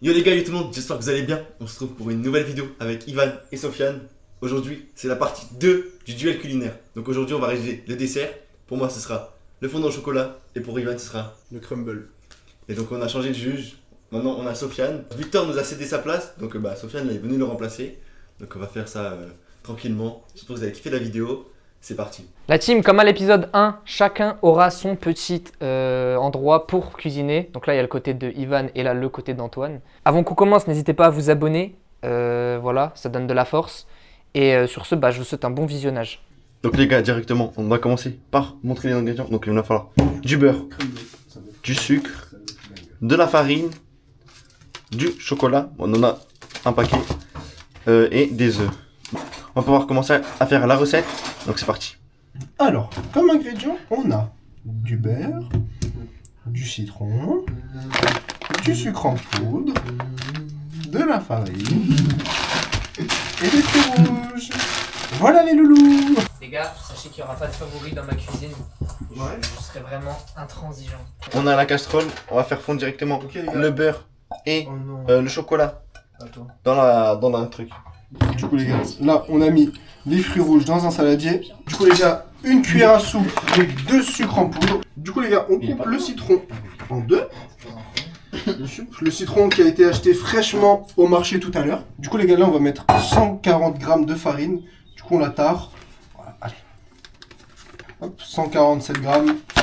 Yo les gars, yo tout le monde, j'espère que vous allez bien. On se retrouve pour une nouvelle vidéo avec Ivan et Sofiane. Aujourd'hui, c'est la partie 2 du duel culinaire. Donc aujourd'hui, on va réaliser le dessert. Pour moi, ce sera le fondant au chocolat et pour Ivan, ce sera le crumble. Et donc on a changé de juge. Maintenant, on a Sofiane. Victor nous a cédé sa place, donc Sofiane est venu le remplacer. Donc on va faire ça tranquillement. J'espère que vous avez kiffé la vidéo. C'est parti. La team, comme à l'épisode 1, chacun aura son petit endroit pour cuisiner. Donc là, il y a le côté de Ivan et là, le côté d'Antoine. Avant qu'on commence, n'hésitez pas à vous abonner. Voilà, ça donne de la force. Et sur ce, je vous souhaite un bon visionnage. Donc les gars, directement, on va commencer par montrer les ingrédients. Donc il va falloir du beurre, du sucre, de la farine, du chocolat. On en a un paquet et des œufs. On va pouvoir commencer à faire la recette. Donc c'est parti. Alors, comme ingrédients, on a du beurre, du citron, du sucre en poudre, de la farine et des fruits rouges. Voilà les loulous. Les gars, sachez qu'il n'y aura pas de favori dans ma cuisine. Je serai vraiment intransigeant. On a la casserole. On va faire fondre directement le beurre et le chocolat dans un truc. Du coup les gars, là on a mis les fruits rouges dans un saladier. Du coup les gars, une cuillère à soupe avec 2 sucres en poudre. Du coup les gars, on coupe le citron en deux. Le citron qui a été acheté fraîchement au marché tout à l'heure. Du coup les gars, là on va mettre 140 g de farine. Du coup on la tare. Voilà, allez. Hop, 147 g,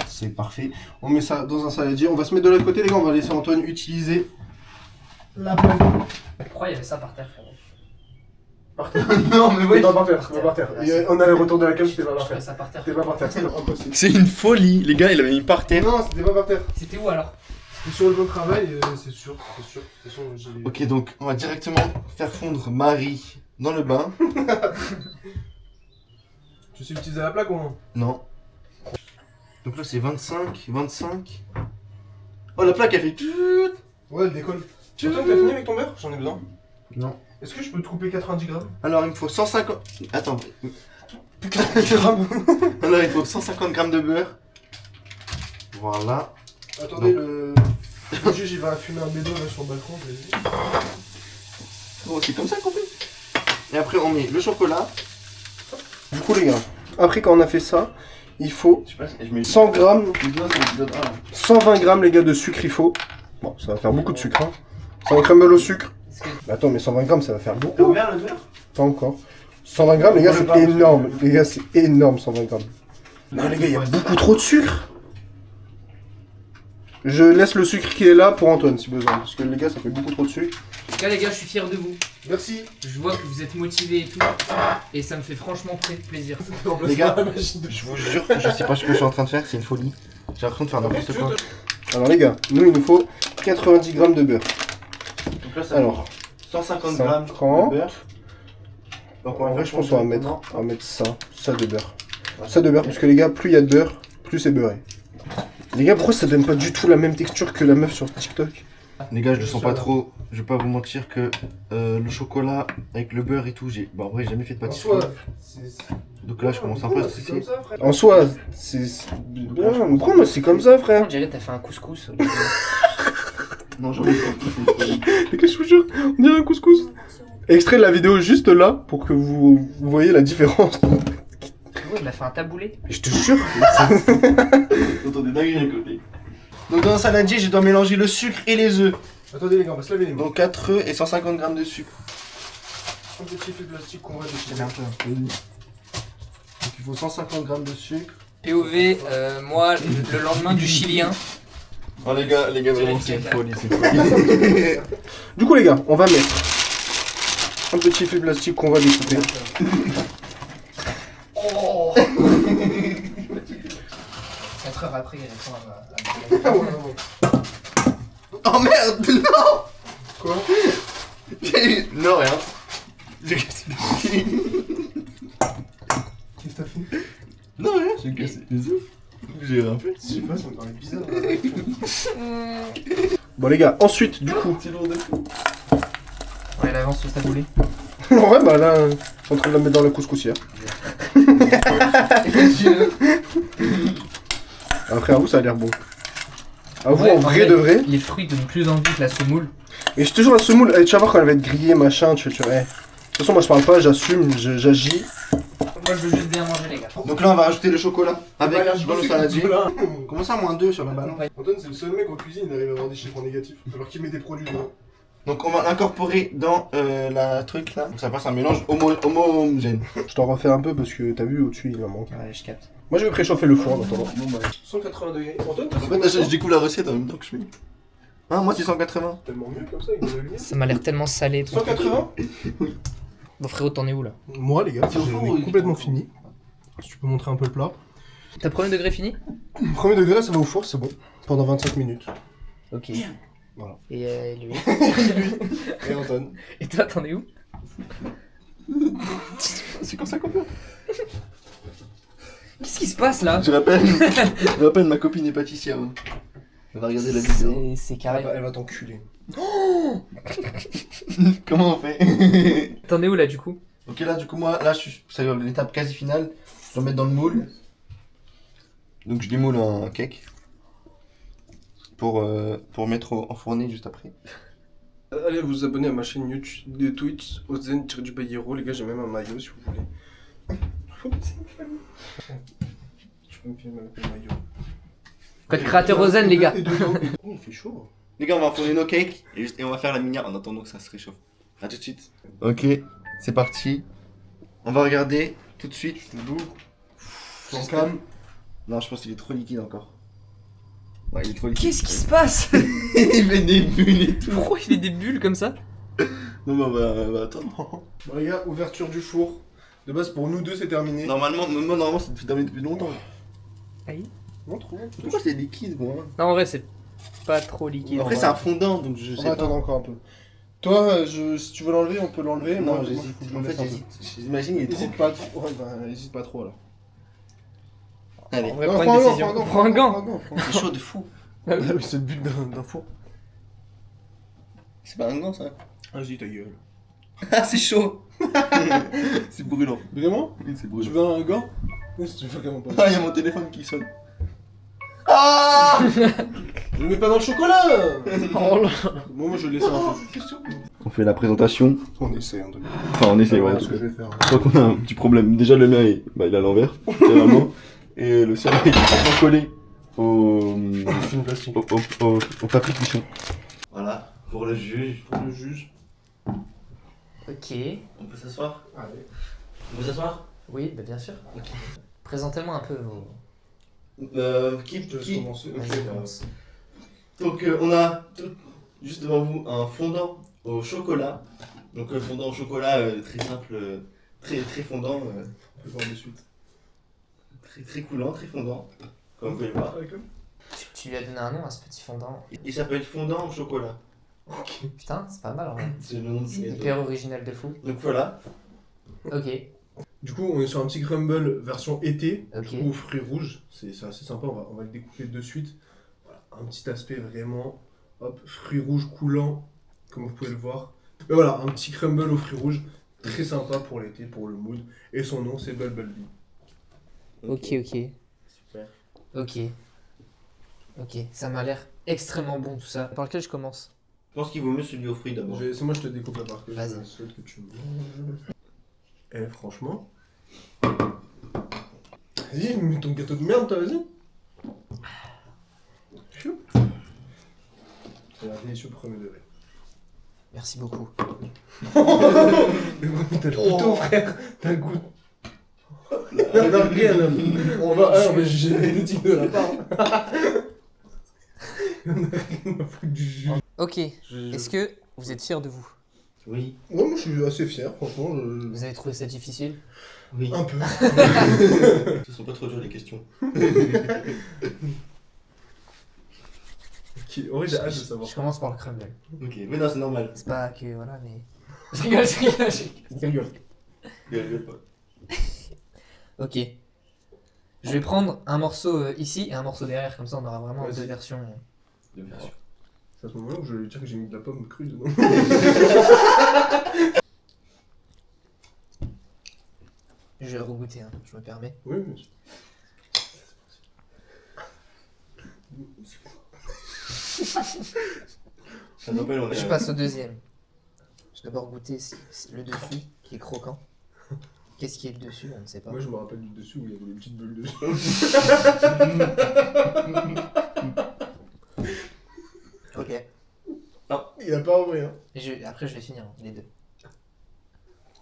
c'est parfait. On met ça dans un saladier. On va se mettre de l'autre côté les gars, on va laisser Antoine utiliser la poêle. Pourquoi il y avait ça par terre, frérot? Non mais oui, C'était pas par terre, c'était pas par terre. Merci. On a le retour de la cam, c'était pas Je par ferais terre. ça par terre. C'était pas par terre, c'était impossible. C'est une folie. Les gars, il avait mis par terre. Non, c'était pas par terre. C'était où alors? C'était sur le bon travail, c'est sûr, c'est sûr, j'ai... Ok, donc on va directement faire fondre Marie dans le bain. Tu sais utiliser la plaque ou non? Non. Donc là c'est 25. Oh la plaque elle fait tout. Ouais, elle décolle. Antoine, t'as fini avec ton beurre? J'en ai besoin. Non. Est-ce que je peux te couper 90 grammes? Alors il me faut 150. Attends. Plus 90 grammes. Alors il faut 150 grammes de beurre. Voilà. Attendez, le juge il va fumer un bédo là sur le balcon, je l'ai dit. Oh, c'est comme ça qu'on fait. Et après on met le chocolat. Du coup les gars, après quand on a fait ça, il faut Je sais pas, je mets 100 grammes, le doigt sur l'épisode 1. 120 grammes les gars de sucre il faut. Bon, ça va faire beaucoup de sucre hein. C'est un crumble au sucre. Mais attends, mais 120 grammes ça va faire T'as beaucoup. ouvert le beurre? Pas encore. 120 grammes les gars On le c'est barre. énorme. Les gars c'est énorme 120 grammes. Non les gars, il y a beaucoup trop de sucre. Je laisse le sucre qui est là pour Antoine si besoin. Parce que les gars ça fait beaucoup trop de sucre. Les gars, je suis fier de vous. Merci. Je vois que vous êtes motivés et tout. Et ça me fait franchement plaisir. Les gars, la machine de je vous jure que je sais pas ce que je suis en train de faire, c'est une folie. J'ai l'impression de faire n'importe quoi. Alors les gars, nous il nous faut 90 grammes de beurre. Donc là ça Alors, 150 grammes de 50. beurre. Donc En vrai, je pense qu'on va mettre directement. ça de beurre. Ça de beurre, parce que les gars, plus il y a de beurre, plus c'est beurré. Les gars, pourquoi ça donne pas du tout la même texture que la meuf sur TikTok? Les gars, je le sens pas trop. Je vais pas vous mentir que le chocolat avec le beurre et tout, en vrai, j'ai jamais fait de En pâtisserie. soi, Donc là, je commence un peu à c'est stresser. comme ça, frère. En soi, c'est. Non, pourquoi moi c'est comme ça, frère? On dirait t'as fait un couscous. Non, j'en ai pas. Les gars, je vous jure, on dirait un couscous. Extrait de la vidéo juste là, pour que vous voyez la différence. Il m'a fait un taboulé. Je te jure. J'entends des dingueries à côté. Donc dans un saladier, je dois mélanger le sucre et les œufs. Attendez les gars, on va se laver les mains. Donc 4 œufs et 150 grammes de sucre. Un petit fil de plastique qu'on va déchirer. Donc il faut 150 grammes de sucre. POV, moi, le lendemain du chilien. Oh les gars, vraiment, c'est une folie, c'est une folie. Du coup, les gars, on va mettre un petit fil plastique qu'on va découper. Oh 4 heures après, il répond à ma... Oh merde, non. Quoi? Non, rien. J'ai cassé Qu'est-ce que t'as fait? Non, rien, j'ai cassé les œufs. J'ai rien fait. Je sais pas, ça me paraît bizarre. Bon, les gars, ensuite, du coup. C'est lourd de fou. Ouais, l'avance sur taboulé. Ouais, bah là, je suis en train de la mettre dans la couscoussière. Après, à vous, ça a l'air bon. À vous, Ouais, en vrai de vrai. Les fruits donnent plus envie que la semoule. Mais je te jure, la semoule, tu vas voir quand elle va être grillée, machin, tu vois. De toute façon, moi je parle pas, j'assume, j'agis. Moi, je veux juste bien manger, les gars. Donc là, on va rajouter le chocolat avec dans le saladier. Là. Comment ça, -2 sur la balance? Antoine, c'est le seul mec en cuisine, il arrive à avoir des chiffres négatifs, alors qu'il met des produits dedans. Donc on va l'incorporer dans la truc là. Donc ça passe un mélange homogène. Je t'en refais un peu parce que t'as vu au-dessus, il en manque. Ouais, je capte. Moi je vais préchauffer le four en attendant. 180 degrés. Antoine, En fait, là, je découvre la recette en même temps que je fais. Ah, moi c'est 180. tellement mieux comme ça, avec de la lumière. Ça m'a l'air tellement salé. 180. Bon, frérot, t'en es où là? Moi les gars, C'est au four, j'ai oui. complètement fini. Si tu peux montrer un peu le plat. T'as premier degré fini? Premier degré, ça va au four, c'est bon. Pendant 25 minutes. Ok. Voilà. Et lui? Et Antoine. Et toi, t'en es où? C'est comme ça qu'on peut. Qu'est-ce qui se passe là? Je rappelle, ma copine est pâtissière. hein. Elle va regarder la vidéo. C'est carré. Elle va t'enculer. Comment on fait? T'en es où là du coup? Ok, là, du coup, moi, là, c'est l'étape quasi finale. Je dois mettre dans le moule. Donc, je démoule un cake. Pour mettre en fournée juste après. Allez vous abonner à ma chaîne YouTube de Twitch, Ozen-du-Bayero. Les gars, j'ai même un maillot si vous voulez. Je peux me filmer avec le maillot. Code créateur Ozen, les gars. Oh, il fait chaud. Les gars, on va enfourner nos cakes et on va faire la minière en attendant que ça se réchauffe. A tout de suite. Ok, c'est parti. On va regarder tout de suite. Sans cam. Non, je pense qu'il est trop liquide encore. Ouais, il est trop liquide. Qu'est-ce qui se passe? Il fait des bulles et tout. Pourquoi il fait des bulles comme ça? Non, mais on va attendre. Bon les gars, ouverture du four. De base pour nous deux c'est terminé. Normalement, c'est terminé depuis longtemps. Aïe. Non, trop. Pourquoi c'est liquide, moi? Non, en vrai, c'est pas trop liquide. Après, en c'est un vrai. fondant, donc je On sais va pas. attendre encore un peu. Toi, si tu veux l'enlever, on peut l'enlever. Non, Moi, j'hésite. faut que je En le fait, laisse un peu. j'hésite. J'imagine, il est trop. Hésite pas trop. Ouais, bah, hésite pas trop là. Allez, En vrai, Non, prends prends une un gant, décision. prends Prends un gant. prends c'est chaud de fou. Ah oui, c'est le but d'un four. C'est pas un gant, ça. Ah, je dis ta gueule. Ah, c'est chaud. C'est brûlant. Vraiment? Oui, c'est Tu brûlant. veux un gant? Oui, si tu veux carrément pas. Ah, il y a mon téléphone qui sonne. Ah! Je le mets pas dans le chocolat! Oh là. Moi, je le laisse un peu. On fait la présentation. On essaie en tout cas. Enfin, on essaie, ouais. C'est ce que je vais faire. Je crois qu'on a un petit problème. Déjà, le mien, il est à l'envers, littéralement. Et le sien, il est complètement collé au Film plastique. au papier cuisson. Voilà, pour le juge. Pour le juge. Ok. On peut s'asseoir? Allez. On peut s'asseoir? Oui, bah bien sûr. Ok. Présentez-moi un peu vos. Qui Je te laisse commencer. Vas-y, commence. Donc, on a juste devant vous un fondant au chocolat. Donc, fondant au chocolat très simple, très fondant. On peut voir de suite. Très coulant, très fondant. Comme vous pouvez le voir. Tu lui as donné un nom à ce petit fondant. Il s'appelle fondant au chocolat. Putain, c'est pas mal en vrai. C'est le nom de ce gâteau. Hyper original de fou. Donc voilà. Ok. Du coup, on est sur un petit crumble version été, Ok. aux fruits rouges. C'est assez sympa, on va le découper de suite. Voilà, un petit aspect vraiment, hop, fruits rouges coulants, comme vous pouvez le voir. Mais voilà, un petit crumble aux fruits rouges, très sympa pour l'été, pour le mood. Et son nom, c'est Bumblebee. Ok, ok. Super. Ok. Ok, ça m'a l'air extrêmement bon tout ça. Par lequel je commence? Je pense qu'il vaut mieux celui aux fruits d'abord. C'est moi, je te découpe la part que Vas-y. je souhaite que tu manges. Eh, franchement. Vas-y, mets ton gâteau de merde, toi, vas-y. Chou. C'est un délicieux premier degré. Merci beaucoup. Mais bon, t'as le couteau, frère. T'as le goût. Non, rien. On va juger l'éthique de la part. On a rien à foutre du jus. Ok. Est-ce que vous êtes fiers de vous? Oui. Ouais, moi, je suis assez fier, franchement. Vous avez trouvé ça difficile? Oui. Un peu. Ce sont pas trop dures les questions. Ok, ouais, j'ai hâte de savoir. Je commence par le crumble. Ok, mais non, c'est normal. C'est pas que voilà, mais. Je rigole, je rigole, je rigole. Rigole. Gueule pas. Ok. Je vais prendre un morceau ici et un morceau derrière, comme ça on aura vraiment Vas-y. deux versions. De bien sûr. C'est à ce moment-là où je vais lui dire que j'ai mis de la pomme crue dedans. Je vais regoûter, hein, je me permets. Oui, mais. Ça rappelle, on est Je passe au deuxième. Je vais d'abord goûter le dessus qui est croquant. Qu'est-ce qui est le dessus? On ne sait pas. Moi je me rappelle du dessus où il y avait des petites bulles dessus. Ok. Il a pas envoyé, hein. Après, je vais finir les deux.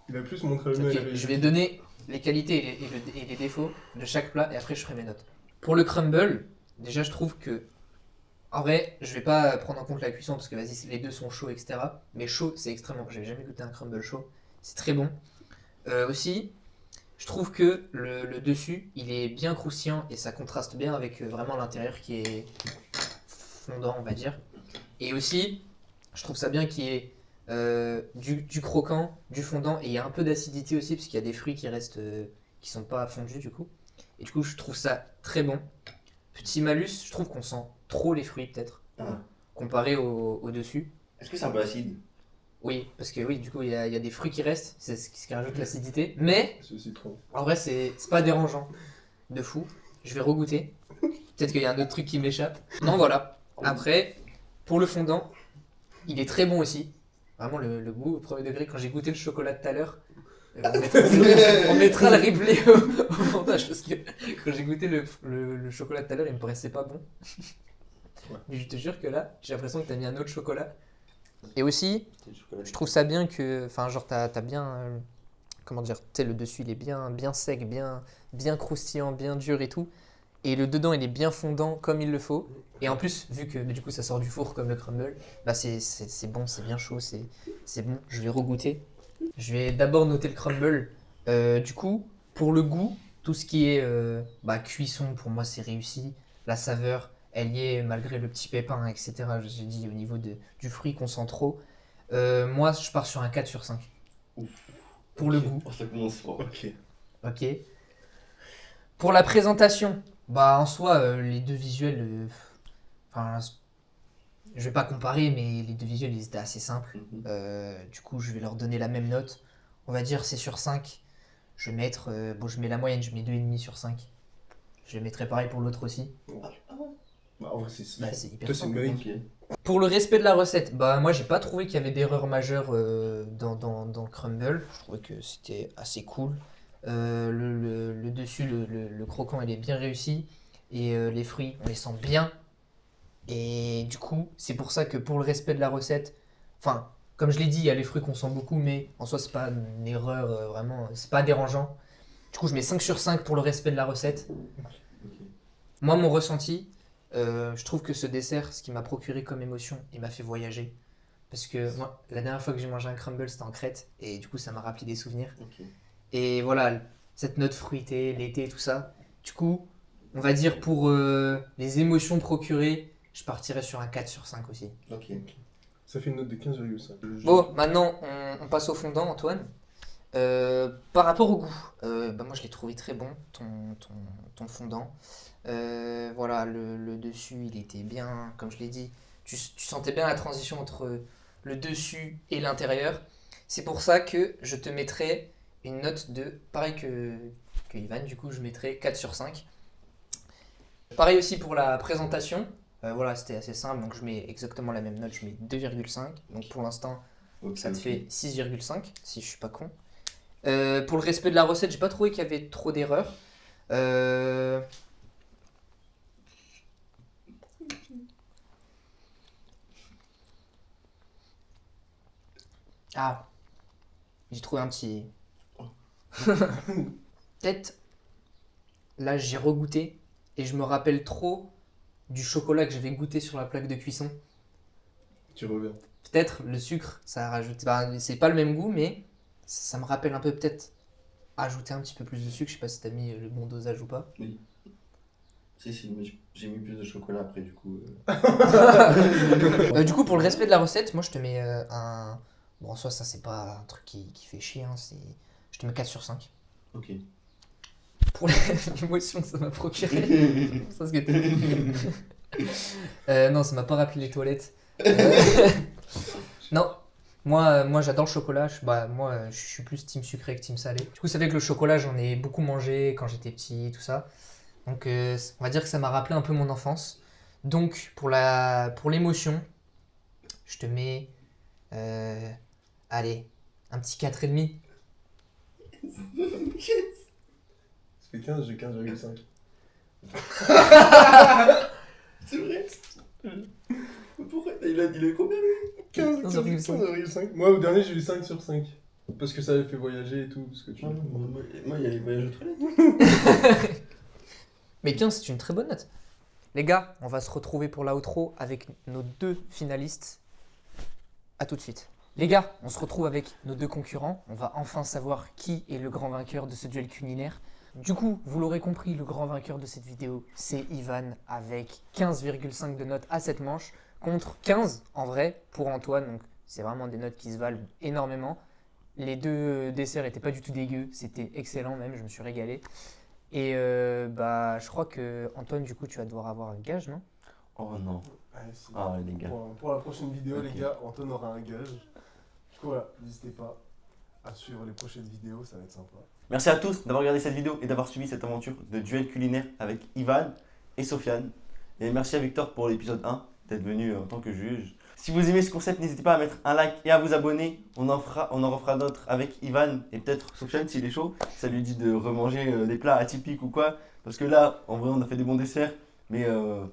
Il a plus montré le Ok, mien. je vais donner les qualités et les défauts de chaque plat et après je ferai mes notes. Pour le crumble, déjà je trouve que, en vrai, je vais pas prendre en compte la cuisson parce que vas-y, les deux sont chauds, etc. Mais chaud, c'est extrêmement. J'ai jamais goûté un crumble chaud. C'est très bon. Aussi, je trouve que le dessus, il est bien croustillant et ça contraste bien avec vraiment l'intérieur qui est fondant, on va dire. Et aussi, je trouve ça bien qu'il y ait du croquant, du fondant et il y a un peu d'acidité aussi parce qu'il y a des fruits qui restent, qui sont pas fondus du coup. Et du coup, je trouve ça très bon. Petit malus, je trouve qu'on sent trop les fruits peut-être, Ah. comparé au dessus. Est-ce que c'est un peu acide? Oui, parce que oui, du coup, il y a des fruits qui restent, c'est ce qui rajoute l'acidité. Mais C'est le citron. en vrai, c'est pas dérangeant de fou. Je vais regoûter. Peut-être qu'il y a un autre truc qui m'échappe. Non, voilà. Après, pour le fondant, il est très bon aussi. Vraiment, le goût au premier degré. Quand j'ai goûté le chocolat tout à l'heure, on mettra le replay au montage parce que quand j'ai goûté le chocolat tout à l'heure, il me paraissait pas bon. Ouais. Mais je te jure que là, j'ai l'impression que t'as mis un autre chocolat. Et aussi, je trouve ça bien que, enfin, genre, t'as bien, comment dire, tu sais, le dessus, il est bien sec, bien croustillant, bien dur et tout. Et le dedans, il est bien fondant comme il le faut. Et en plus, vu que du coup, ça sort du four comme le crumble, bah c'est bon, c'est bien chaud, c'est bon. Je vais regoûter. Je vais d'abord noter le crumble. Du coup, pour le goût, tout ce qui est cuisson, pour moi, c'est réussi. La saveur, elle y est malgré le petit pépin, etc. J'ai dit au niveau du fruit qu'on sent trop. Moi, je pars sur un 4 sur 5. Ouf. Pour le goût. Oh, ça commence fort. Ok. Ok. Pour la présentation, bah en soi, les deux visuels, je vais pas comparer, mais les deux visuels, ils étaient assez simples. Du coup, je vais leur donner la même note. On va dire c'est sur 5. Je vais mettre, je mets la moyenne, je mets 2,5 sur 5. Je mettrai pareil pour l'autre aussi. Bah, en vrai, c'est Bah, c'est hyper toi, c'est une simple. mérite. Ok. Pour le respect de la recette, bah moi j'ai pas trouvé qu'il y avait d'erreur majeure dans le crumble. Je trouvais que c'était assez cool. Le dessus, le croquant, il est bien réussi. Et les fruits, on les sent bien. Et du coup, c'est pour ça que pour le respect de la recette, enfin, comme je l'ai dit, il y a les fruits qu'on sent beaucoup, mais en soi, c'est pas une erreur vraiment, c'est pas dérangeant. Du coup, je mets 5 sur 5 pour le respect de la recette. Moi, mon ressenti, je trouve que ce dessert, ce qui m'a procuré comme émotion, il m'a fait voyager. Parce que moi, la dernière fois que j'ai mangé un crumble, c'était en Crète. Et du coup, ça m'a rappelé des souvenirs. Ok. Et voilà, cette note fruitée, l'été, tout ça. Du coup, on va dire pour les émotions procurées, je partirais sur un 4 sur 5 aussi. Ok. Ça fait une note de 15,5. Bon, maintenant, on passe au fondant, Antoine. Par rapport au goût, moi je l'ai trouvé très bon, ton fondant. Voilà, le dessus, il était bien, comme je l'ai dit, tu sentais bien la transition entre le dessus et l'intérieur. C'est pour ça que je te mettrai une note de, pareil que Ivan, du coup je mettrai 4 sur 5. Pareil aussi pour la présentation, voilà, c'était assez simple, donc je mets exactement la même note, je mets 2,5. Donc pour l'instant, Ok, ça te ok. fait 6,5, si je suis pas con. Pour le respect de la recette, j'ai pas trouvé qu'il y avait trop d'erreurs. Ah, j'ai trouvé un petit. Peut-être, là j'ai regoûté et je me rappelle trop du chocolat que j'avais goûté sur la plaque de cuisson. Tu reviens. Peut-être le sucre, ça rajoute. Bah, c'est pas le même goût, mais ça me rappelle un peu peut-être ajouter un petit peu plus de sucre. Je sais pas si t'as mis le bon dosage ou pas. Si, mais j'ai mis plus de chocolat après, du coup. Du coup, pour le respect de la recette, moi je te mets un. Bon, en soi, ça c'est pas un truc qui fait chier, hein, je te mets 4 sur 5. Ok. Pour l'émotion que ça m'a procuré. Ça, ce que non, ça m'a pas rappelé les toilettes. Non, moi j'adore le chocolat. Je suis plus team sucré que team salé. Du coup, ça fait que le chocolat, j'en ai beaucoup mangé quand j'étais petit, tout ça. Donc, on va dire que ça m'a rappelé un peu mon enfance. Donc, pour l'émotion, je te mets... allez, un petit 4,5. Ça fait 15, j'ai 15,5. C'est vrai. Pourquoi il a combien lui 15,5. Moi au dernier j'ai eu 5 sur 5. Parce que ça avait fait voyager et tout. Parce que moi il y a les voyages au toilette. Mais 15, c'est une très bonne note. Les gars, on va se retrouver pour l'outro avec nos 2 finalistes. À tout de suite. Les gars, on se retrouve avec nos 2 concurrents. On va enfin savoir qui est le grand vainqueur de ce duel culinaire. Du coup, vous l'aurez compris, le grand vainqueur de cette vidéo, c'est Ivan avec 15,5 de notes à cette manche contre 15 en vrai pour Antoine. Donc c'est vraiment des notes qui se valent énormément. Les 2 desserts n'étaient pas du tout dégueux, c'était excellent même, je me suis régalé. Et je crois que Antoine, du coup, tu vas devoir avoir un gage, non? Oh non. Ouais, si. Ah les gars. Pour la prochaine vidéo, Ok. les gars, Anton aura un gage. Du coup, voilà, n'hésitez pas à suivre les prochaines vidéos, ça va être sympa. Merci à tous d'avoir regardé cette vidéo et d'avoir suivi cette aventure de duel culinaire avec Ivan et Sofiane. Et merci à Victor pour l'épisode 1, d'être venu en tant que juge. Si vous aimez ce concept, n'hésitez pas à mettre un like et à vous abonner. On en refera d'autres avec Ivan et peut-être Sofiane s'il est chaud. Ça lui dit de remanger des plats atypiques ou quoi. Parce que là, en vrai, on a fait des bons desserts. Mais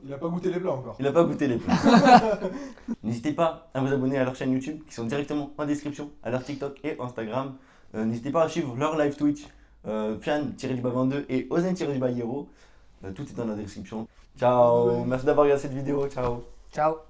Il a pas goûté les plats encore. il n'a pas goûté les plats. N'hésitez pas à vous abonner à leur chaîne YouTube qui sont directement en description, à leur TikTok et Instagram. N'hésitez pas à suivre leur live Twitch, Fian-22 et Ozen-Hero. Tout est dans la description. Ciao, merci d'avoir regardé cette vidéo. Ciao. Ciao.